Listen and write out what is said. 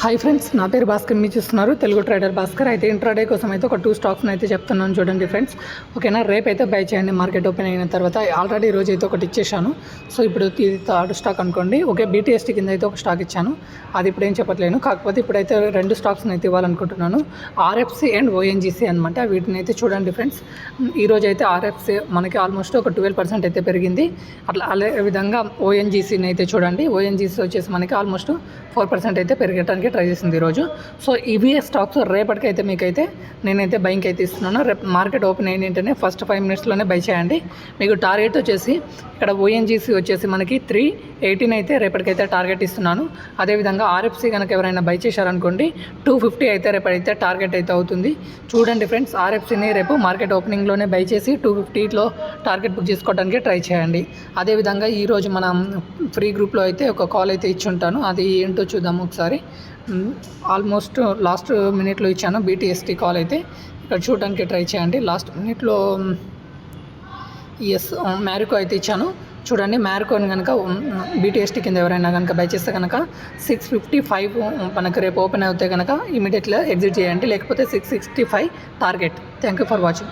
Hi friends, నా పేరు భాస్కర్. మీరు చూస్తున్నారు తెలుగు ట్రేడర్ భాస్కర్. అయితే ఇంట్రాడే కోసం అయితే ఒక 2 స్టాక్స్ని అయితే చెప్తున్నాను చూడండి ఫ్రెండ్స్. ఓకేనా, రేపు అయితే బై చేయండి మార్కెట్ ఓపెన్ అయిన తర్వాత. ఆల్రెడీ ఈరోజు అయితే ఒకటి ఇచ్చేసాను. సో ఇప్పుడు ఇది థర్డ్ స్టాక్ అనుకోండి. ఓకే, బీటీఎస్టీ కింద అయితే ఒక స్టాక్ ఇచ్చాను, అది ఇప్పుడు ఏం చెప్పట్లేను. కాకపోతే ఇప్పుడైతే 2 స్టాక్స్ని అయితే ఇవ్వాలనుకుంటున్నాను, ఆర్ఎఫ్సి అండ్ ఓఎన్జీసీ అనమాట. వీటిని అయితే చూడండి ఫ్రెండ్స్. ఈరోజు అయితే ఆర్ఎఫ్సి మనకి ఆల్మోస్ట్ ఒక 12% అయితే పెరిగింది. అదే విధంగా ఓఎన్జీసీని అయితే చూడండి. ఓఎన్జీసీ వచ్చేసి మనకి ఆల్మోస్ట్ 4% అయితే పెరగడానికి ట్రై చేసింది ఈరోజు. సో ఇవి స్టాక్స్ రేపటికైతే మీకైతే నేనైతే బయింగ్ అయితే ఇస్తున్నాను. రేపు మార్కెట్ ఓపెన్ అయిన వెంటనే ఫస్ట్ 5 మినిట్స్లోనే బై చేయండి. మీకు టార్గెట్ వచ్చేసి ఇక్కడ ఓఎన్జీసీ వచ్చేసి మనకి 318 అయితే రేపటికైతే టార్గెట్ ఇస్తున్నాను. అదేవిధంగా ఆర్ఎఫ్సి కనుక ఎవరైనా బై చేశారనుకోండి 250 అయితే రేపటికైతే టార్గెట్ అయితే అవుతుంది. చూడండి ఫ్రెండ్స్, ఆర్ఎఫ్సిని రేపు మార్కెట్ ఓపెనింగ్లోనే బై చేసి 250లో టార్గెట్ బుక్ చేసుకోవడానికి ట్రై చేయండి. అదేవిధంగా ఈరోజు మనం ఫ్రీ గ్రూప్లో అయితే ఒక కాల్ అయితే ఇచ్చి ఉంటాను, అది ఏంటో చూద్దాము ఒకసారి. ఆల్మోస్ట్ లాస్ట్ మినిట్లో ఇచ్చాను బీటీఎస్టీ కాల్ అయితే. ఇక్కడ చూడడానికి ట్రై చేయండి. లాస్ట్ మినిట్లో మ్యారికో అయితే ఇచ్చాను చూడండి. మ్యారికోని కనుక బీటీఎస్టీ కింద ఎవరైనా కనుక బై చేస్తే కనుక 655 మనకు రేపు ఓపెన్ అవుతే కనుక ఇమీడియట్గా ఎగ్జిట్ చేయండి, లేకపోతే 665 target. Thank you for watching.